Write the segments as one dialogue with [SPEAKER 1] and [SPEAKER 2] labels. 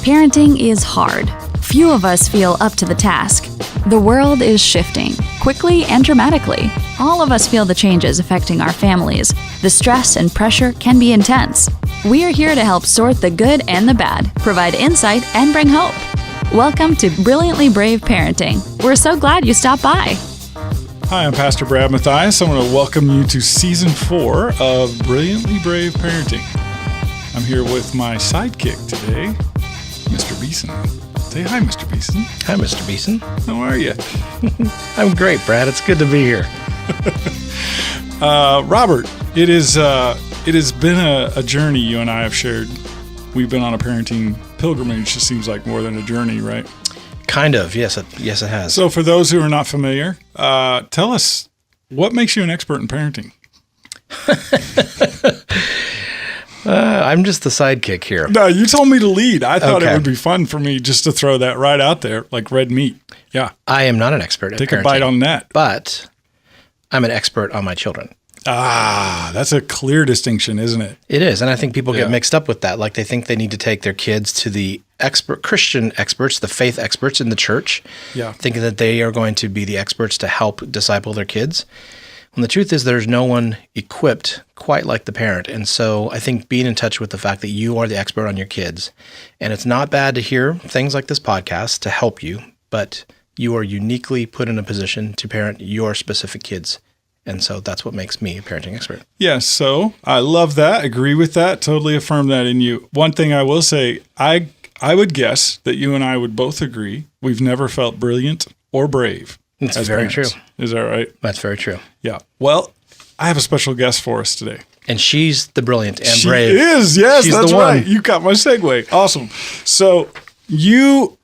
[SPEAKER 1] Parenting is hard. Few of us feel up to the task. The world is shifting, quickly and dramatically. All of us feel the changes affecting our families. The stress and pressure can be intense. We are here to help sort the good and the bad, provide insight, and bring hope. Welcome to Brilliantly Brave Parenting. We're so glad you stopped by.
[SPEAKER 2] Hi, I'm Pastor Brad Mathias. I want to welcome you to Season 4 of Brilliantly Brave Parenting. I'm here with my sidekick today, Mr. Beeson. Say hi, Mr. Beeson.
[SPEAKER 3] Hi, Mr. Beeson.
[SPEAKER 2] How are you?
[SPEAKER 3] I'm great, Brad. It's good to be here.
[SPEAKER 2] Robert, it has been a journey you and I have shared. We've been on a parenting pilgrimage. It seems like more than a journey, right?
[SPEAKER 3] Kind of. Yes, it has.
[SPEAKER 2] So for those who are not familiar, tell us, what makes you an expert in parenting?
[SPEAKER 3] I'm just the sidekick here.
[SPEAKER 2] No, you told me to lead. I thought it would be fun for me just to throw that right out there, like red meat. Yeah.
[SPEAKER 3] I am not an expert in parenting.
[SPEAKER 2] Take a bite on that.
[SPEAKER 3] But I'm an expert on my children.
[SPEAKER 2] Ah, that's a clear distinction, isn't it?
[SPEAKER 3] It is. And I think people get mixed up with that. Like they think they need to take their kids to the Christian experts, the faith experts in the church, thinking that they are going to be the experts to help disciple their kids. When the truth is there's no one equipped quite like the parent. And so I think being in touch with the fact that you are the expert on your kids, and it's not bad to hear things like this podcast to help you, but you are uniquely put in a position to parent your specific kids. And so that's what makes me a parenting expert.
[SPEAKER 2] Yes, so I love that, agree with that, totally affirm that in you. One thing I will say, I would guess that you and I would both agree we've never felt brilliant or brave.
[SPEAKER 3] That's very true.
[SPEAKER 2] Is that right?
[SPEAKER 3] That's very true.
[SPEAKER 2] Yeah. Well, I have a special guest for us today.
[SPEAKER 3] And she's the brilliant and brave.
[SPEAKER 2] She is, yes,
[SPEAKER 3] she's
[SPEAKER 2] that's
[SPEAKER 3] the
[SPEAKER 2] right.
[SPEAKER 3] one.
[SPEAKER 2] You got my segue. Awesome. So you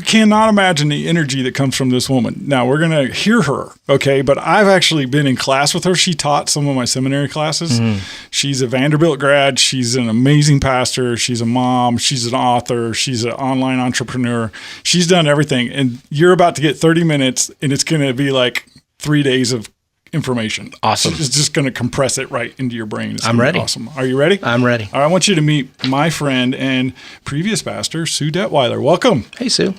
[SPEAKER 2] cannot imagine the energy that comes from this woman. Now, we're going to hear her, okay? But I've actually been in class with her. She taught some of my seminary classes. Mm-hmm. She's a Vanderbilt grad. She's an amazing pastor. She's a mom. She's an author. She's an online entrepreneur. She's done everything. And you're about to get 30 minutes, and it's going to be like 3 days of information.
[SPEAKER 3] Awesome.
[SPEAKER 2] It's just going to compress it right into your brain.
[SPEAKER 3] I'm ready.
[SPEAKER 2] Awesome. Are you ready?
[SPEAKER 3] I'm ready.
[SPEAKER 2] All right, I want you to meet my friend and previous pastor, Sue Detweiler. Welcome.
[SPEAKER 3] Hey, Sue.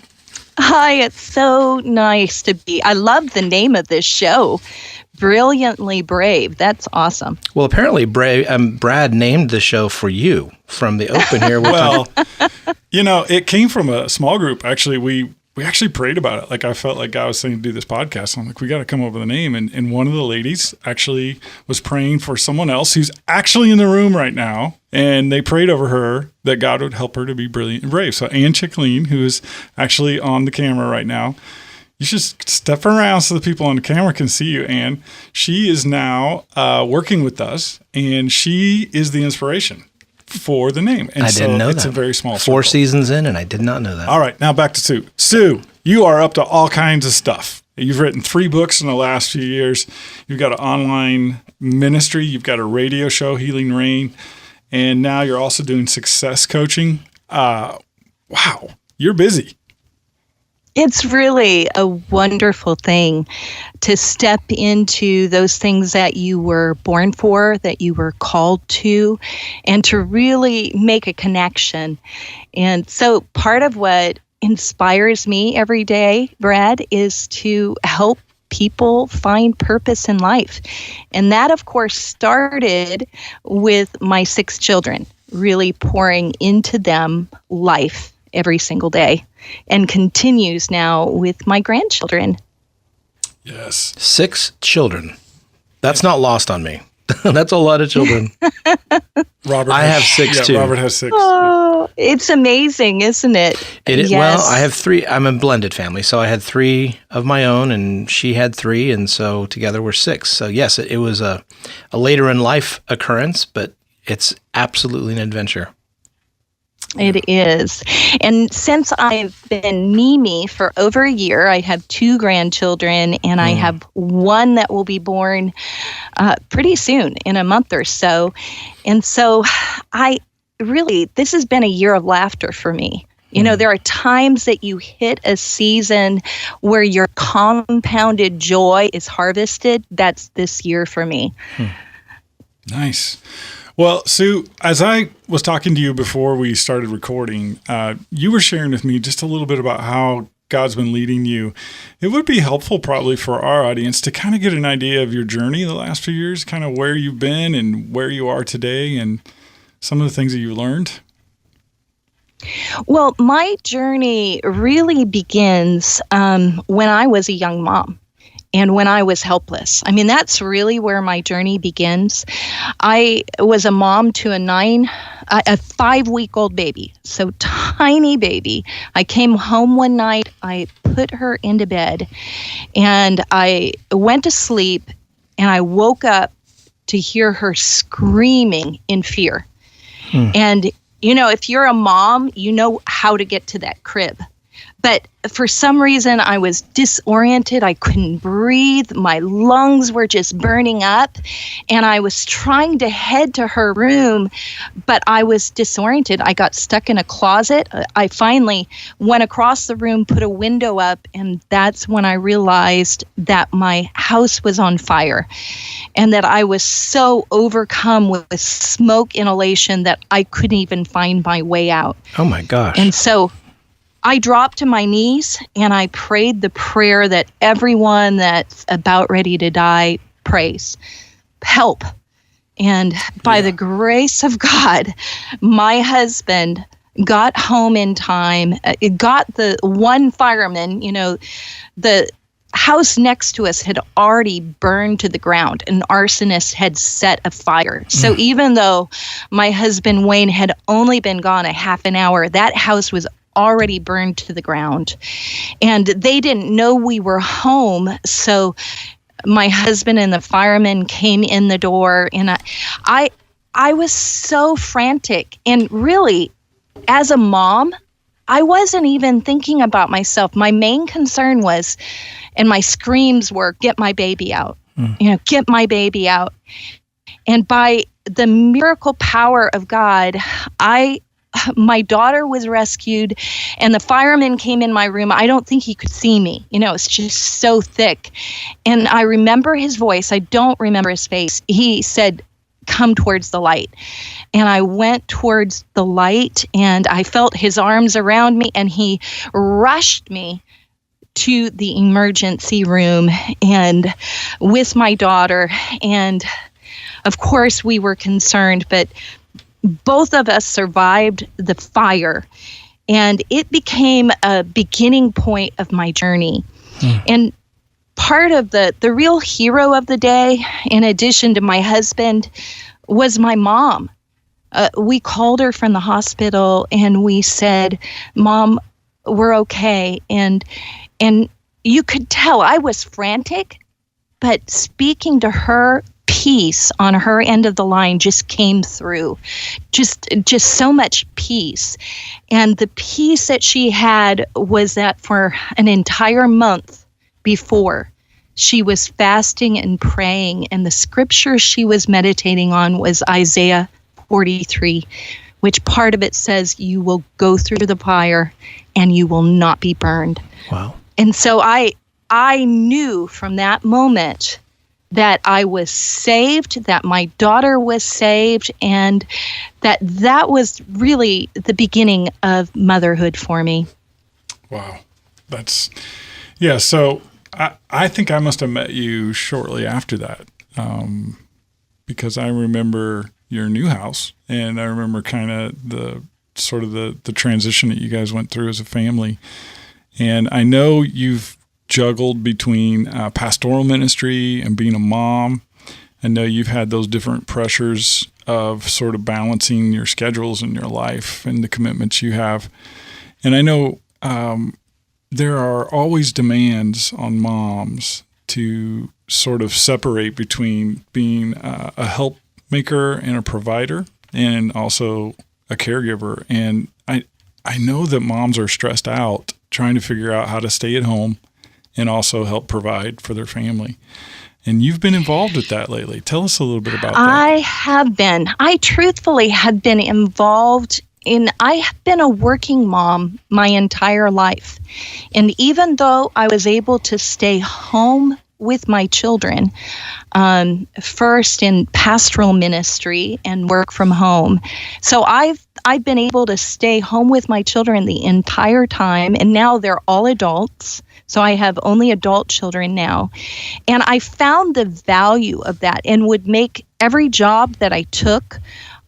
[SPEAKER 4] Hi, it's so nice to be. I love the name of this show, Brilliantly Brave. That's awesome.
[SPEAKER 3] Well, apparently Brad named the show for you from the open here.
[SPEAKER 2] Well, it came from a small group. Actually, we actually prayed about it. Like I felt like God was saying to do this podcast. I'm like, we got to come up with a name. And one of the ladies actually was praying for someone else who's actually in the room right now. And they prayed over her that God would help her to be brilliant and brave. So Ann Chickleen, who is actually on the camera right now, you should step around so the people on the camera can see you, Ann. She is now working with us, and she is the inspiration for the name. And
[SPEAKER 3] I didn't know
[SPEAKER 2] it's
[SPEAKER 3] that.
[SPEAKER 2] a very small
[SPEAKER 3] 4
[SPEAKER 2] circle.
[SPEAKER 3] seasons in, and I did not know that.
[SPEAKER 2] All right, now back to Sue. Sue, you are up to all kinds of stuff. You've written 3 books in the last few years. You've got an online ministry. You've got a radio show, Healing Rain. And now you're also doing success coaching. Wow, you're busy.
[SPEAKER 4] It's really a wonderful thing to step into those things that you were born for, that you were called to, and to really make a connection. And so part of what inspires me every day, Brad, is to help people find purpose in life. And that, of course, started with my 6 children, really pouring into them life every single day, and continues now with my grandchildren.
[SPEAKER 2] Yes.
[SPEAKER 3] 6 children. That's not lost on me. That's a lot of children.
[SPEAKER 2] I
[SPEAKER 3] have 6 too.
[SPEAKER 2] Robert has 6.
[SPEAKER 4] Oh, it's amazing, isn't it?
[SPEAKER 3] Yes.
[SPEAKER 4] Yes.
[SPEAKER 3] Well, I have 3. I'm a blended family, so I had 3 of my own, and she had 3, and so together we're 6. So yes, it was a later in life occurrence, but it's absolutely an adventure.
[SPEAKER 4] It is. And since I've been Mimi for over a year, I have 2 grandchildren, and I have one that will be born pretty soon, in a month or so. And so this has been a year of laughter for me. You know, there are times that you hit a season where your compounded joy is harvested. That's this year for me.
[SPEAKER 2] Nice. Well, Sue, as I was talking to you before we started recording, you were sharing with me just a little bit about how God's been leading you. It would be helpful probably for our audience to kind of get an idea of your journey the last few years, kind of where you've been and where you are today and some of the things that you learned.
[SPEAKER 4] Well, my journey really begins when I was a young mom. And when I was helpless. I mean, that's really where my journey begins. I was a mom to a 5-week-old baby, so tiny baby. I came home one night, I put her into bed, and I went to sleep, and I woke up to hear her screaming in fear. And, you know, if you're a mom, you know how to get to that crib. But for some reason, I was disoriented. I couldn't breathe. My lungs were just burning up. And I was trying to head to her room, but I was disoriented. I got stuck in a closet. I finally went across the room, put a window up, and that's when I realized that my house was on fire and that I was so overcome with smoke inhalation that I couldn't even find my way out.
[SPEAKER 3] Oh, my gosh.
[SPEAKER 4] And so I dropped to my knees and I prayed the prayer that everyone that's about ready to die prays. Help. And by the grace of God, my husband got home in time. It got the one fireman, you know, the house next to us had already burned to the ground. An arsonist had set a fire. So even though my husband Wayne had only been gone a half an hour, that house was already burned to the ground. And they didn't know we were home. So my husband and the firemen came in the door, and I was so frantic. And really, as a mom, I wasn't even thinking about myself. My main concern was, and my screams were, get my baby out, you know, get my baby out. And by the miracle power of God, my daughter was rescued, and the fireman came in my room. I don't think he could see me. You know, it's just so thick. And I remember his voice. I don't remember his face. He said, come towards the light. And I went towards the light, and I felt his arms around me, and he rushed me to the emergency room and with my daughter. And of course we were concerned, but both of us survived the fire, and it became a beginning point of my journey. And part of the real hero of the day, in addition to my husband, was my mom. We called her from the hospital and we said, Mom, we're okay. And you could tell I was frantic, but speaking to her, peace on her end of the line just came through. Just so much peace. And the peace that she had was that for an entire month before, she was fasting and praying, and the scripture she was meditating on was Isaiah 43, which part of it says, you will go through the fire and you will not be burned.
[SPEAKER 3] Wow. And
[SPEAKER 4] so I knew from that moment that I was saved, that my daughter was saved, and that was really the beginning of motherhood for me.
[SPEAKER 2] Wow. So I think I must have met you shortly after that, because I remember your new house, and I remember kind of the transition that you guys went through as a family. And I know you've juggled between pastoral ministry and being a mom. I know you've had those different pressures of sort of balancing your schedules and your life and the commitments you have. And I know there are always demands on moms to sort of separate between being a help maker and a provider and also a caregiver. And I know that moms are stressed out trying to figure out how to stay at home and also help provide for their family. And you've been involved with that lately. Tell us a little bit about that.
[SPEAKER 4] I have been. I truthfully have been involved I have been a working mom my entire life. And even though I was able to stay home with my children, first in pastoral ministry and work from home. So I've been able to stay home with my children the entire time, and now they're all adults. So I have only adult children now. And I found the value of that and would make every job that I took,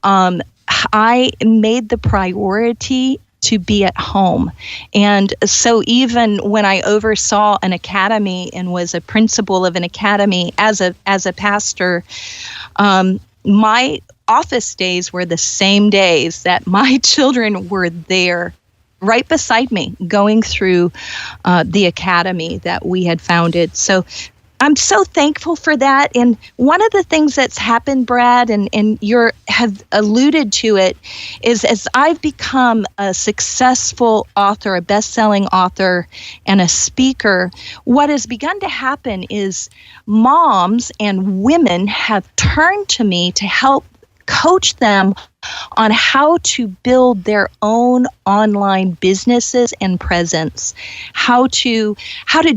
[SPEAKER 4] I made the priority to be at home. And so even when I oversaw an academy and was a principal of an academy as a pastor, my office days were the same days that my children were there right beside me going through the academy that we had founded. So I'm so thankful for that. And one of the things that's happened, Brad, and you have alluded to it, is as I've become a successful author, a best-selling author, and a speaker, what has begun to happen is moms and women have turned to me to help coach them on how to build their own online businesses and presence, how to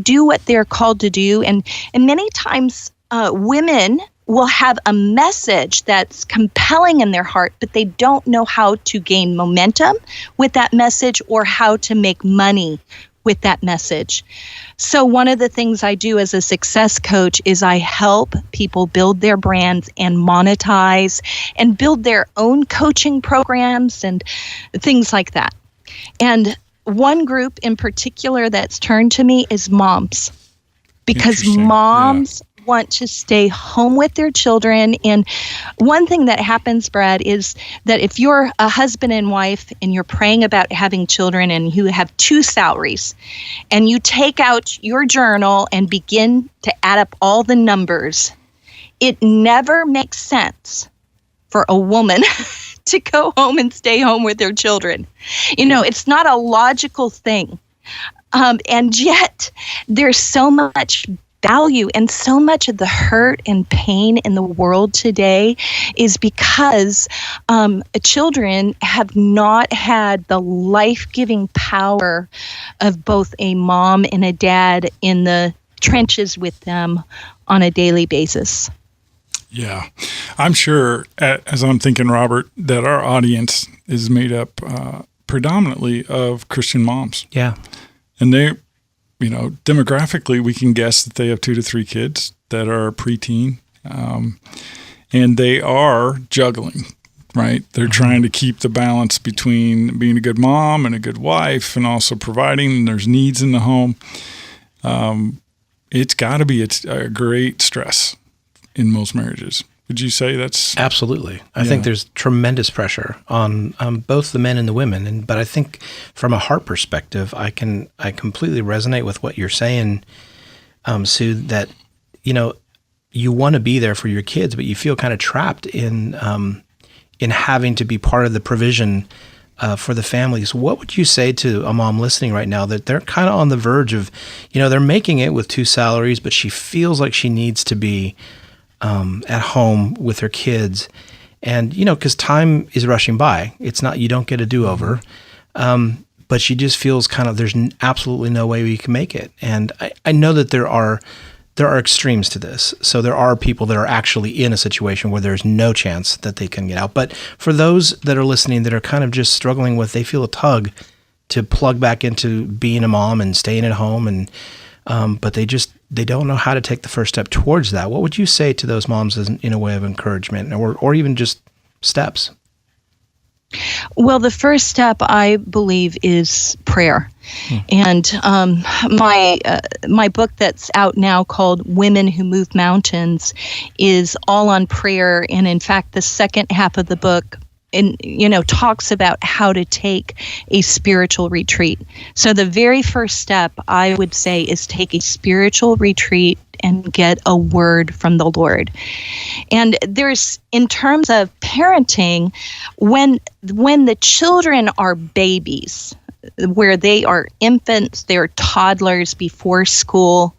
[SPEAKER 4] do what they're called to do. And many times women will have a message that's compelling in their heart, but they don't know how to gain momentum with that message or how to make money with that message. So one of the things I do as a success coach is I help people build their brands and monetize and build their own coaching programs and things like that. And one group in particular that's turned to me is moms, because moms want to stay home with their children. And one thing that happens, Brad, is that if you're a husband and wife and you're praying about having children and you have two salaries and you take out your journal and begin to add up all the numbers, it never makes sense for a woman to go home and stay home with their children. You know, it's not a logical thing. And yet there's so much value, and so much of the hurt and pain in the world today is because children have not had the life-giving power of both a mom and a dad in the trenches with them on a daily basis.
[SPEAKER 2] Yeah. I'm sure, as I'm thinking, Robert, that our audience is made up predominantly of Christian moms.
[SPEAKER 3] Yeah.
[SPEAKER 2] And they, you know, demographically, we can guess that they have 2 to 3 kids that are preteen, and they are juggling, right? They're trying to keep the balance between being a good mom and a good wife and also providing, and there's needs in the home. It's got to be a great stress in most marriages. Would you say that's...
[SPEAKER 3] Absolutely. I think there's tremendous pressure on both the men and the women. But I think from a heart perspective, I completely resonate with what you're saying, Sue, that, you know, you want to be there for your kids, but you feel kind of trapped in having to be part of the provision for the families. What would you say to a mom listening right now that they're kind of on the verge of, you know, they're making it with 2 salaries, but she feels like she needs to be at home with her kids, and you know, because time is rushing by. It's not, you don't get a do-over, but she just feels kind of there's absolutely no way we can make it. And I know that there are extremes to this. So there are people that are actually in a situation where there's no chance that they can get out. But for those that are listening that are kind of just struggling with, they feel a tug to plug back into being a mom and staying at home, and but they don't know how to take the first step towards that. What would you say to those moms in a way of encouragement, or even just steps?
[SPEAKER 4] Well, the first step, I believe, is prayer. And my book that's out now called Women Who Move Mountains is all on prayer. And in fact, the second half of the book talks about how to take a spiritual retreat. So the very first step, I would say, is take a spiritual retreat and get a word from the Lord. And there's, in terms of parenting, when the children are babies, where they are infants, they're toddlers before school,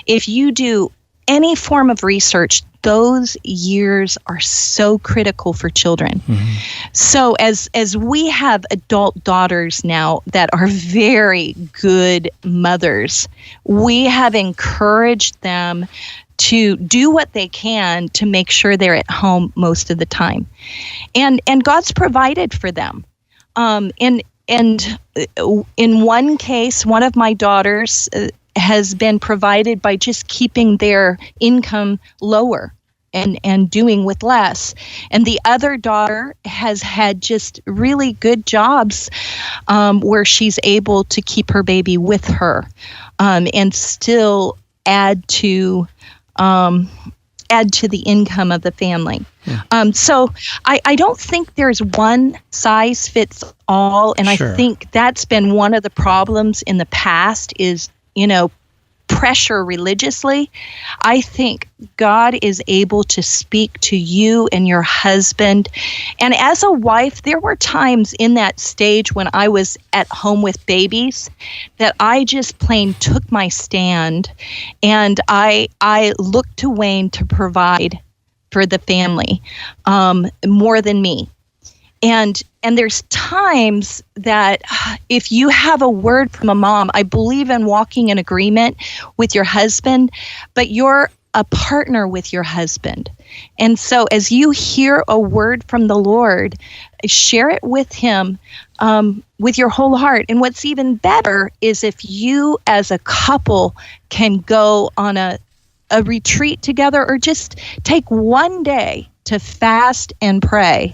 [SPEAKER 4] if you do any form of research, those years are so critical for children. So as we have adult daughters now that are very good mothers, we have encouraged them to do what they can to make sure they're at home most of the time. And God's provided for them. And in one case, one of my daughters has been provided by just keeping their income lower and doing with less. And the other daughter has had just really good jobs where she's able to keep her baby with her and still add to the income of the family. So I don't think there's one size fits all. And
[SPEAKER 3] Sure.
[SPEAKER 4] I think that's been one of the problems in the past is, pressure religiously. I think God is able to speak to you and your husband. And as a wife, there were times in that stage when I was at home with babies that I just plain took my stand and I looked to Wayne to provide for the family more than me. And there's times that if you have a word from a mom, I believe in walking in agreement with your husband, but you're a partner with your husband. And so as you hear a word from the Lord, share it with him with your whole heart. And what's even better is if you as a couple can go on a retreat together or just take one day to fast and pray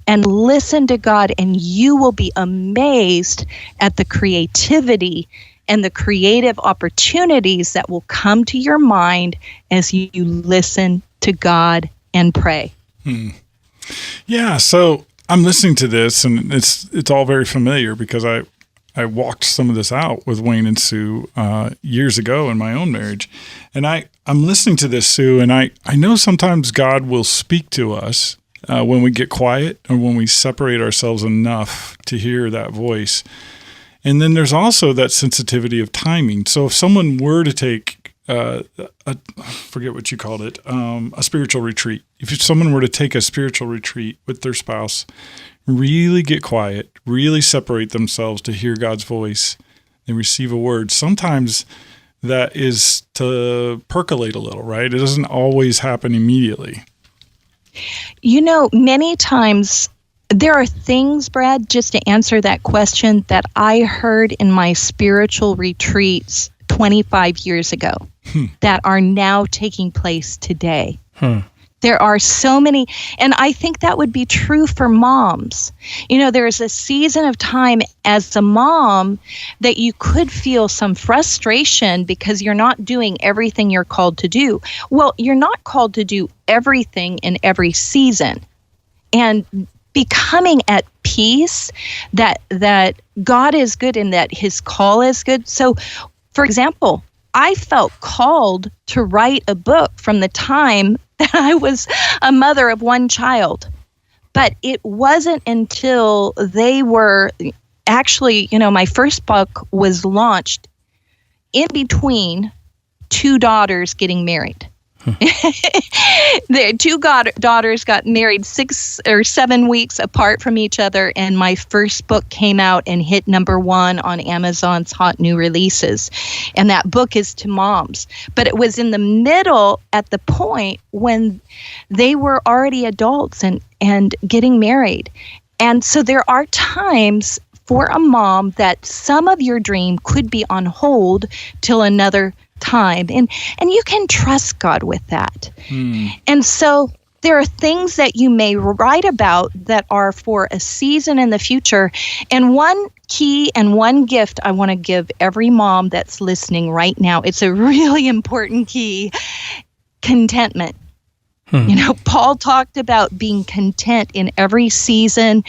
[SPEAKER 4] and listen to God, and you will be amazed at the creativity and the creative opportunities that will come to your mind as you listen to God and pray.
[SPEAKER 2] Yeah, so I'm listening to this, and it's all very familiar because I walked some of this out with Wayne and Sue years ago in my own marriage. And I'm listening to this, Sue, and I know sometimes God will speak to us when we get quiet or when we separate ourselves enough to hear that voice. And then there's also that sensitivity of timing. So if someone were to take, I forget what you called it, a spiritual retreat. If someone were to take a spiritual retreat with their spouse, really get quiet, really separate themselves to hear God's voice and receive a word, sometimes that is to percolate a little, right? It doesn't always happen immediately.
[SPEAKER 4] Many times there are things, Brad, just to answer that question, that I heard in my spiritual retreats 25 years ago that are now taking place today. There are so many, and I think that would be true for moms. There's a season of time as a mom that you could feel some frustration because you're not doing everything you're called to do. Well, you're not called to do everything in every season. And becoming at peace that God is good and that his call is good. So, for example, I felt called to write a book from the time that I was a mother of one child. But it wasn't until they were actually, my first book was launched in between two daughters getting married. The two daughters got married 6 or 7 weeks apart from each other, and my first book came out and hit #1 on Amazon's Hot New Releases. And that book is to moms. But it was in the middle at the point when they were already adults and getting married. And so there are times for a mom that some of your dream could be on hold till another time, and you can trust God with that. And so there are things that you may write about that are for a season in the future. And one key and one gift I want to give every mom that's listening right now, it's a really important key: contentment. Paul talked about being content in every season,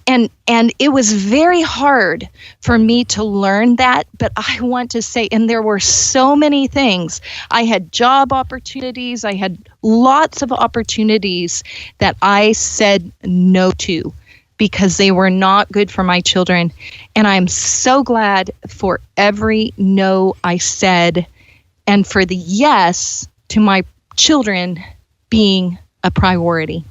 [SPEAKER 4] and it was very hard for me to learn that, but I want to say, and there were so many things. I had job opportunities, I had lots of opportunities that I said no to because they were not good for my children, and I'm so glad for every no I said and for the yes to my children being a priority.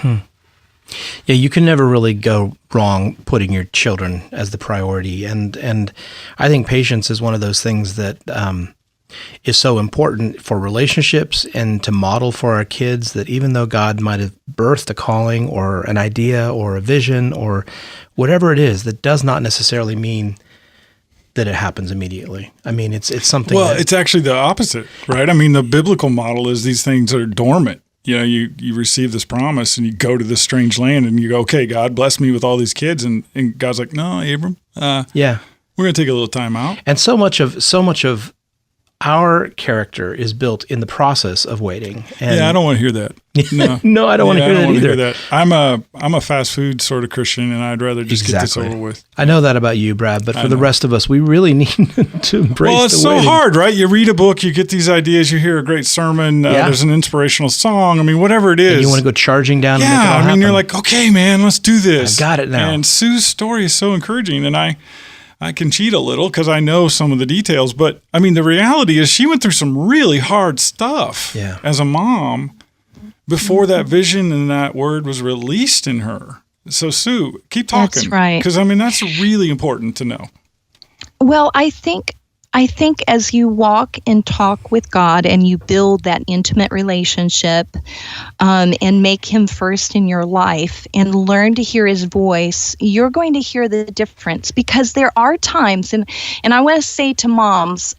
[SPEAKER 3] Yeah, you can never really go wrong putting your children as the priority. And I think patience is one of those things that is so important for relationships and to model for our kids, that even though God might have birthed a calling or an idea or a vision or whatever it is, that does not necessarily mean that it happens immediately. I mean, it's something.
[SPEAKER 2] Well, it's actually the opposite, right? I mean, the biblical model is these things are dormant. You know, you receive this promise and you go to this strange land and you go, okay, God bless me with all these kids. And God's like, no, Abram, we're going to take a little time out.
[SPEAKER 3] And so much of our character is built in the process of waiting. And
[SPEAKER 2] I don't want to hear that. No,
[SPEAKER 3] no, I don't want to hear that either.
[SPEAKER 2] Hear that. I'm a fast food sort of Christian, and I'd rather just get this over with.
[SPEAKER 3] I know that about you, Brad, but for the rest of us, we really need to embrace.
[SPEAKER 2] Well, it's so hard, right? You read a book, you get these ideas, you hear a great sermon, there's an inspirational song. I mean, whatever it is,
[SPEAKER 3] and you want to go charging down.
[SPEAKER 2] Yeah,
[SPEAKER 3] and make it all happen.
[SPEAKER 2] You're like, okay, man, let's do this.
[SPEAKER 3] I got it now.
[SPEAKER 2] And Sue's story is so encouraging, and I can cheat a little because I know some of the details, but I mean, the reality is she went through some really hard stuff as a mom before that vision and that word was released in her. So Sue, keep talking.
[SPEAKER 4] That's right.
[SPEAKER 2] Because I mean, that's really important to know.
[SPEAKER 4] Well, I think as you walk and talk with God and you build that intimate relationship and make him first in your life and learn to hear his voice, you're going to hear the difference. Because there are times, and I want to say to moms,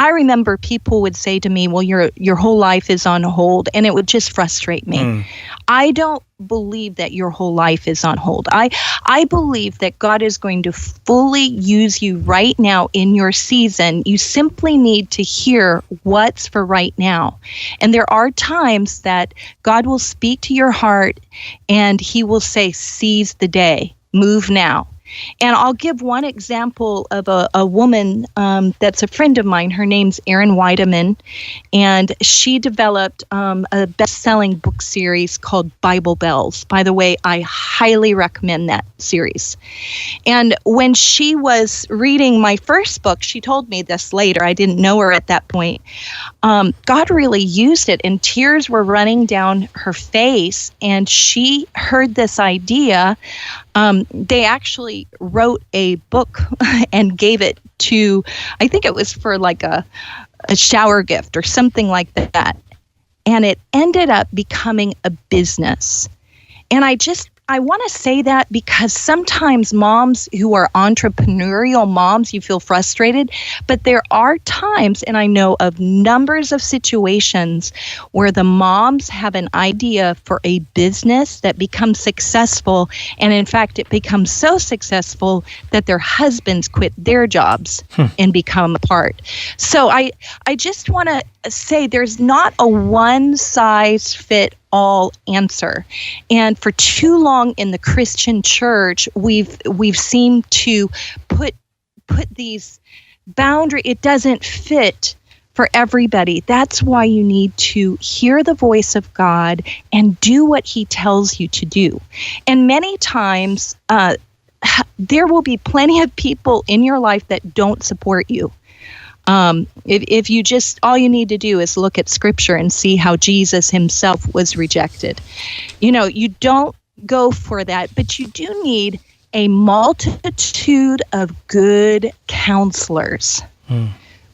[SPEAKER 4] I remember people would say to me, well, your whole life is on hold, and it would just frustrate me. I don't believe that your whole life is on hold. I believe that God is going to fully use you right now in your season. You simply need to hear what's for right now. And there are times that God will speak to your heart and he will say, seize the day, move now. And I'll give one example of a woman that's a friend of mine. Her name's Erin Weideman, and she developed a best-selling book series called Bible Bells. By the way, I highly recommend that series. And when she was reading my first book, she told me this later. I didn't know her at that point. God really used it, and tears were running down her face, and she heard this idea. They actually wrote a book and gave it to, I think it was for like a shower gift or something like that. And it ended up becoming a business. And I want to say that because sometimes moms who are entrepreneurial moms, you feel frustrated, but there are times, and I know of numbers of situations where the moms have an idea for a business that becomes successful. And in fact, it becomes so successful that their husbands quit their jobs and become a part. So I just want to say there's not a one size fit all answer. And for too long in the Christian church, we've seemed to put these boundaries. It doesn't fit for everybody. That's why you need to hear the voice of God and do what he tells you to do. And many times there will be plenty of people in your life that don't support you. If you just, all you need to do is look at scripture and see how Jesus himself was rejected. You know, you don't go for that, but you do need a multitude of good counselors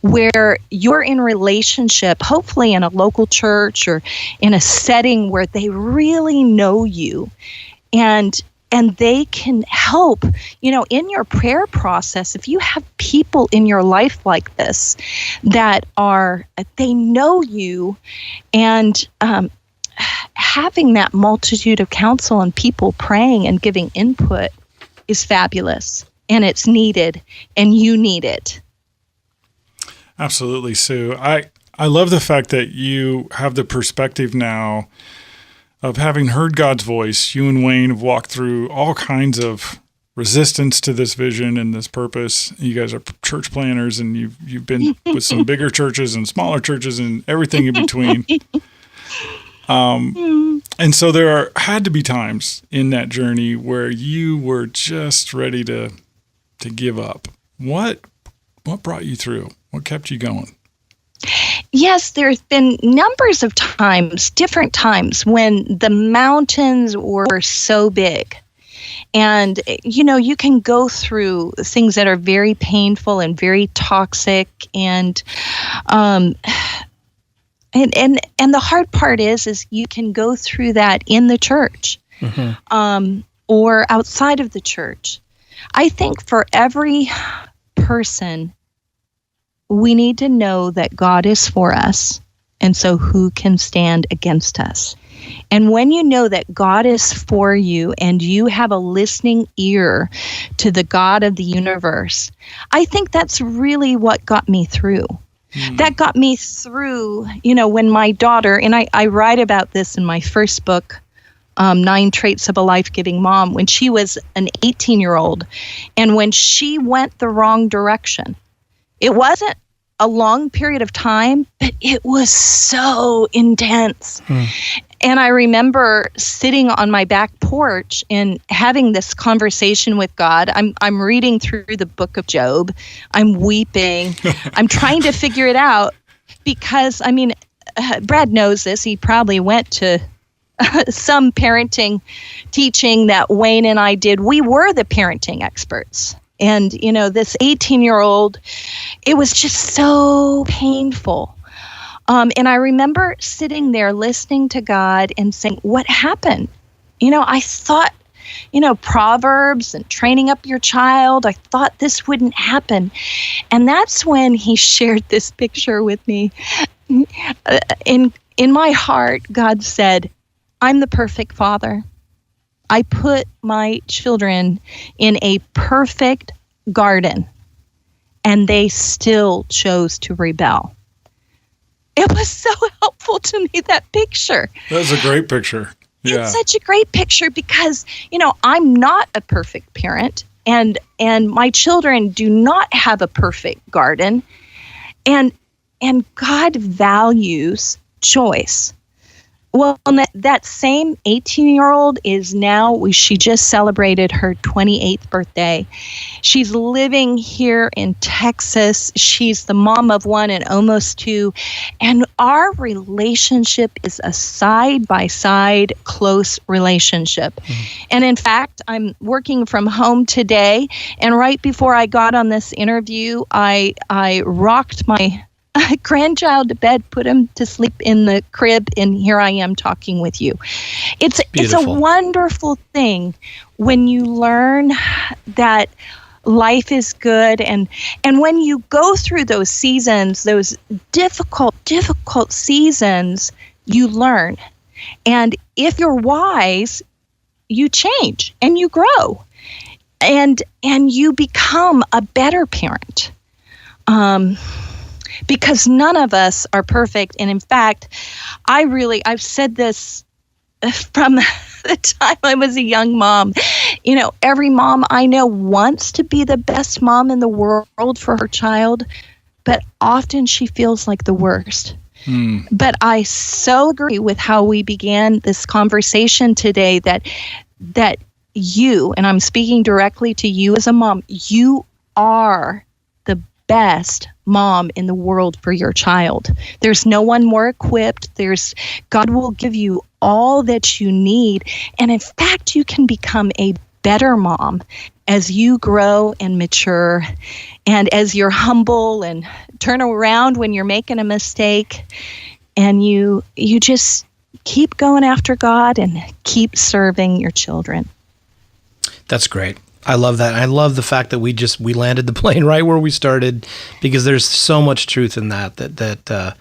[SPEAKER 4] where you're in relationship, hopefully in a local church or in a setting where they really know you and they can help, you know, in your prayer process. If you have people in your life like this that they know you, and having that multitude of counsel and people praying and giving input is fabulous, and it's needed, and you need it.
[SPEAKER 2] Absolutely, Sue. I love the fact that you have the perspective now of having heard God's voice. You and Wayne have walked through all kinds of resistance to this vision and this purpose. You guys are church planners, and you've been with some bigger churches and smaller churches and everything in between. And so there had to be times in that journey where you were just ready to give up. What brought you through? What kept you going?
[SPEAKER 4] Yes, there's been numbers of times, different times, when the mountains were so big. And, you can go through things that are very painful and very toxic. And the hard part is you can go through that in the church, or outside of the church. I think for every person, we need to know that God is for us, and so who can stand against us? And when you know that God is for you and you have a listening ear to the God of the universe, I think that's really what got me through. That got me through, when my daughter, and I write about this in my first book, 9 Traits of a Life-Giving Mom, when she was an 18-year-old, and when she went the wrong direction. It wasn't a long period of time, but it was so intense. And I remember sitting on my back porch and having this conversation with God. I'm reading through the book of Job. I'm weeping. I'm trying to figure it out because, Brad knows this. He probably went to some parenting teaching that Wayne and I did. We were the parenting experts. And, this 18-year-old, it was just so painful. And I remember sitting there listening to God and saying, what happened? I thought, Proverbs and training up your child, I thought this wouldn't happen. And that's when he shared this picture with me. In my heart, God said, I'm the perfect father. I put my children in a perfect garden, and they still chose to rebel. It was so helpful to me, that picture.
[SPEAKER 2] That's a great picture. Yeah.
[SPEAKER 4] It's such a great picture because, I'm not a perfect parent, and my children do not have a perfect garden, and God values choice. Well, that same 18-year-old is now, she just celebrated her 28th birthday. She's living here in Texas. She's the mom of 1 and almost 2. And our relationship is a side-by-side close relationship. And in fact, I'm working from home today. And right before I got on this interview, I rocked my grandchild to bed, put him to sleep in the crib, and here I am talking with you. It's a wonderful thing when you learn that life is good, and when you go through those seasons, those difficult seasons, you learn. And if you're wise, you change and you grow, and you become a better parent. Because none of us are perfect. And in fact, I've said this from the time I was a young mom. Every mom I know wants to be the best mom in the world for her child, but often she feels like the worst. But I so agree with how we began this conversation today that you, and I'm speaking directly to you as a mom, you are the best mom in the world for your child. There's no one more equipped. God will give you all that you need. And in fact, you can become a better mom as you grow and mature, and as you're humble and turn around when you're making a mistake, and you just keep going after God and keep serving your children.
[SPEAKER 3] That's great. I love that. I love the fact that we landed the plane right where we started, because there's so much truth in that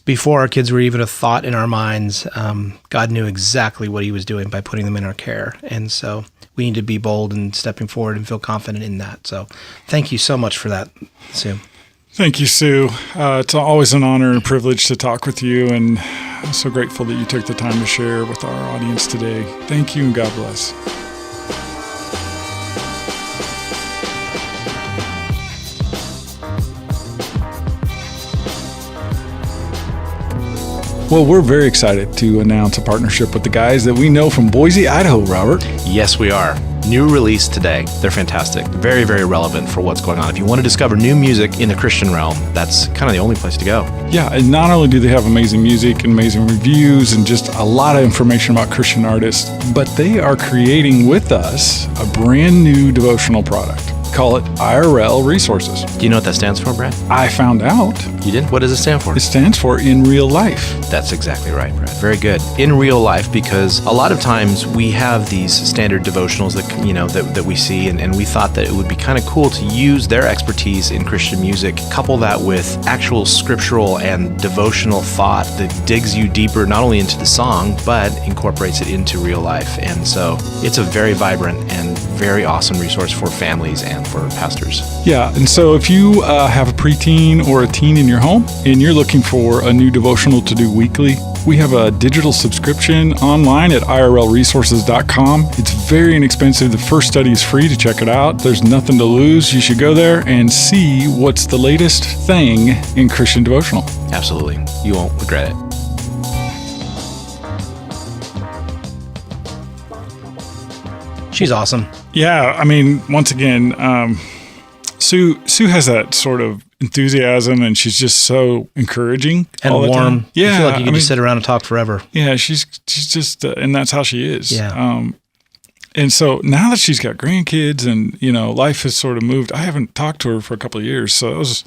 [SPEAKER 3] before our kids were even a thought in our minds, God knew exactly what he was doing by putting them in our care. And so we need to be bold and stepping forward and feel confident in that. So thank you so much for that, Sue.
[SPEAKER 2] Thank you, Sue. It's always an honor and privilege to talk with you, and I'm so grateful that you took the time to share with our audience today. Thank you, and God bless. Well, we're very excited to announce a partnership with the guys that we know from Boise, Idaho, Robert.
[SPEAKER 3] Yes, we are. New release today. They're fantastic. Very, very relevant for what's going on. If you want to discover new music in the Christian realm, that's kind of the only place to go.
[SPEAKER 2] Yeah, and not only do they have amazing music and amazing reviews and just a lot of information about Christian artists, but they are creating with us a brand new devotional product. Call it IRL Resources.
[SPEAKER 3] Do you know what that stands for, Brad?
[SPEAKER 2] I found out.
[SPEAKER 3] You did? What does it stand for?
[SPEAKER 2] It stands for In Real Life.
[SPEAKER 3] That's exactly right, Brad. Very good. In real life, because a lot of times we have these standard devotionals that we see, and we thought that it would be kind of cool to use their expertise in Christian music, couple that with actual scriptural and devotional thought that digs you deeper, not only into the song, but incorporates it into real life. And so it's a very vibrant and very awesome resource for families and for pastors.
[SPEAKER 2] Yeah, and so if you have a preteen or a teen in your home and you're looking for a new devotional to do weekly, we have a digital subscription online at irlresources.com. It's very inexpensive. The first study is free to check it out. There's nothing to lose. You should go there and see what's the latest thing in Christian devotional.
[SPEAKER 3] Absolutely. You won't regret it. She's awesome.
[SPEAKER 2] Yeah, I mean, once again, Sue has that sort of enthusiasm, and she's just so encouraging
[SPEAKER 3] and
[SPEAKER 2] all the
[SPEAKER 3] warm.
[SPEAKER 2] time. Yeah,
[SPEAKER 3] you feel like you can just sit around and talk forever.
[SPEAKER 2] Yeah, she's just, and that's how she is.
[SPEAKER 3] Yeah.
[SPEAKER 2] And so now that she's got grandkids, and life has sort of moved. I haven't talked to her for a couple of years, so it was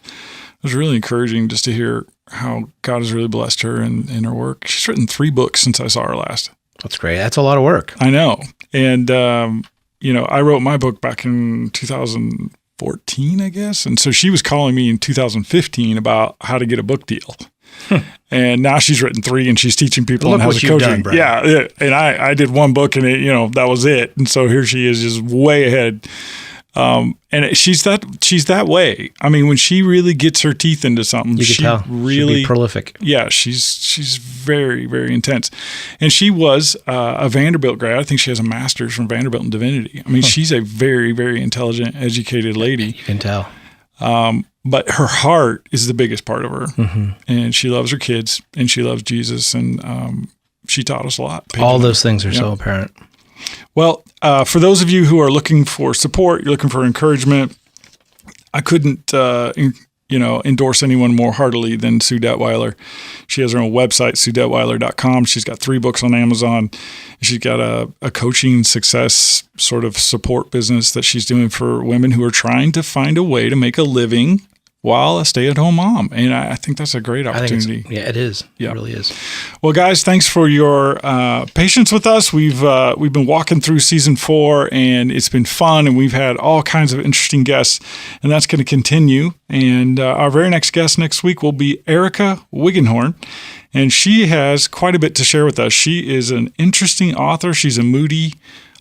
[SPEAKER 2] really encouraging just to hear how God has really blessed her in her work. She's written 3 books since I saw her last.
[SPEAKER 3] That's great. That's a lot of work.
[SPEAKER 2] I know. And, I wrote my book back in 2014, I guess. And so she was calling me in 2015 about how to get a book deal. And now she's written 3 and she's teaching people on how to coaching.
[SPEAKER 3] Done,
[SPEAKER 2] yeah. And I did 1 book and that was it. And so here she is just way ahead. And she's that way. I mean, when she really gets her teeth into something,
[SPEAKER 3] you can tell.
[SPEAKER 2] Really
[SPEAKER 3] she'd be prolific.
[SPEAKER 2] Yeah, she's very, very intense. And she was a Vanderbilt grad. I think she has a master's from Vanderbilt in divinity. I mean, she's a very, very intelligent, educated lady.
[SPEAKER 3] You can tell.
[SPEAKER 2] But her heart is the biggest part of her.
[SPEAKER 3] Mm-hmm.
[SPEAKER 2] And she loves her kids and she loves Jesus. And she taught us a lot.
[SPEAKER 3] All those things are so apparent.
[SPEAKER 2] Well, for those of you who are looking for support, you're looking for encouragement, I couldn't, endorse anyone more heartily than Sue Detweiler. She has her own website, SueDetweiler.com. She's got 3 books on Amazon. She's got a coaching success sort of support business that she's doing for women who are trying to find a way to make a living while a stay-at-home mom. And I think that's a great opportunity.
[SPEAKER 3] It is.
[SPEAKER 2] Yeah.
[SPEAKER 3] It really is.
[SPEAKER 2] Well, guys, thanks for your patience with us. We've been walking through season 4, and it's been fun, and we've had all kinds of interesting guests, and that's going to continue. And our very next guest next week will be Erica Wiggenhorn, and she has quite a bit to share with us. She is an interesting author. She's a moody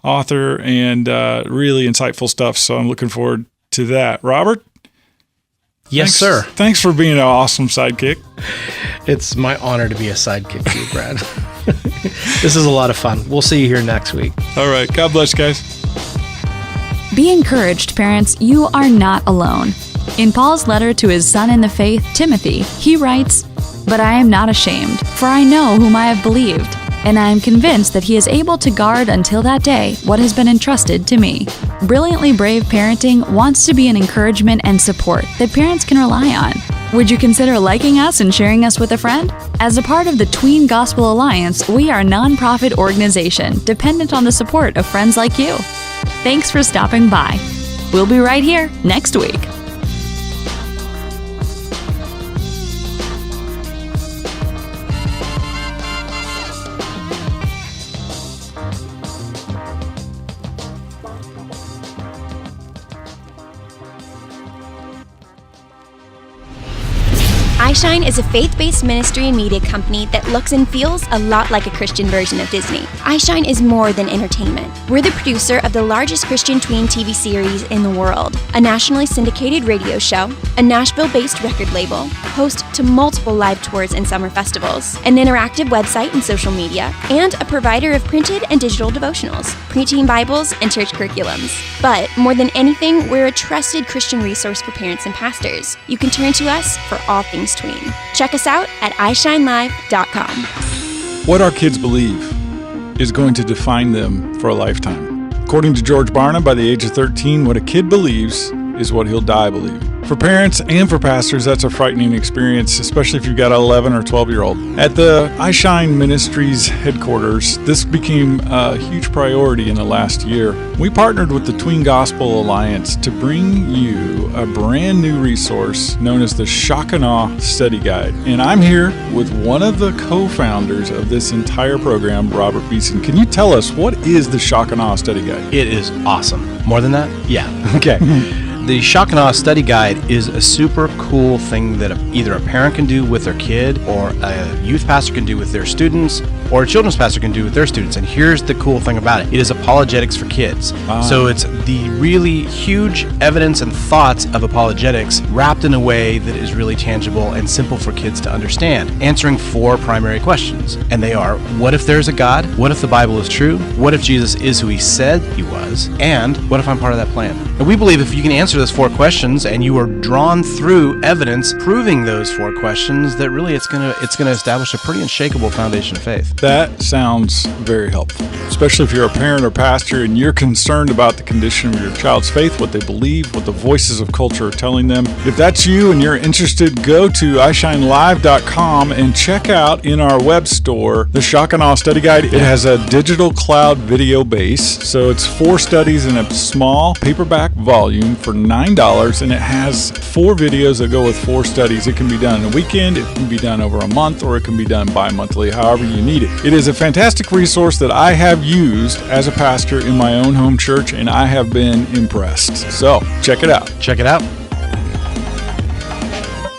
[SPEAKER 2] author, and really insightful stuff, so I'm looking forward to that. Robert?
[SPEAKER 3] Yes, sir.
[SPEAKER 2] Thanks for being an awesome sidekick.
[SPEAKER 3] It's my honor to be a sidekick to you, Brad. This is a lot of fun. We'll see you here next week.
[SPEAKER 2] All right. God bless, guys.
[SPEAKER 1] Be encouraged, parents. You are not alone. In Paul's letter to his son in the faith, Timothy, he writes, "But I am not ashamed, for I know whom I have believed, and I am convinced that he is able to guard until that day what has been entrusted to me." Brilliantly Brave Parenting wants to be an encouragement and support that parents can rely on. Would you consider liking us and sharing us with a friend? As a part of the Tween Gospel Alliance, we are a nonprofit organization dependent on the support of friends like you. Thanks for stopping by. We'll be right here next week.
[SPEAKER 5] iShine is a faith-based ministry and media company that looks and feels a lot like a Christian version of Disney. iShine is more than entertainment. We're the producer of the largest Christian tween TV series in the world, a nationally syndicated radio show, a Nashville-based record label, host to multiple live tours and summer festivals, an interactive website and social media, and a provider of printed and digital devotionals, preteen Bibles, and church curriculums. But more than anything, we're a trusted Christian resource for parents and pastors. You can turn to us for all things tween. Check us out at ishinelive.com.
[SPEAKER 2] What our kids believe is going to define them for a lifetime. According to George Barna, by the age of 13, what a kid believes is what he'll die believing. For parents and for pastors, that's a frightening experience, especially if you've got an 11 or 12-year-old. At the I Shine Ministries headquarters, this became a huge priority in the last year. We partnered with the Tween Gospel Alliance to bring you a brand new resource known as the Shock and Awe Study Guide. And I'm here with one of the co-founders of this entire program, Robert Beeson. Can you tell us, what is the Shock and Awe Study Guide?
[SPEAKER 3] It is awesome. More than that? Yeah. Okay. The Shock and Awe Study Guide is a super cool thing that either a parent can do with their kid, or a youth pastor can do with their students, or a children's pastor can do with their students. And here's the cool thing about it. It is apologetics for kids. So it's the really huge evidence and thoughts of apologetics wrapped in a way that is really tangible and simple for kids to understand, answering 4 primary questions. And they are, what if there's a God? What if the Bible is true? What if Jesus is who he said he was? And what if I'm part of that plan? And we believe if you can answer those 4 questions and you are drawn through evidence proving those 4 questions, that really it's gonna establish a pretty unshakable foundation of faith.
[SPEAKER 2] That sounds very helpful, especially if you're a parent or pastor and you're concerned about the condition of your child's faith, what they believe, what the voices of culture are telling them. If that's you and you're interested, go to ishinelive.com and check out in our web store the Shock and Awe Study Guide. It has a digital cloud video base, so it's 4 studies in a small paperback volume for $9, and it has 4 videos that go with 4 studies. It can be done in a weekend, it can be done over a month, or it can be done bi-monthly, however you need it. It is a fantastic resource that I have used as a pastor in my own home church, and I have been impressed. So check it out.
[SPEAKER 3] Check it out.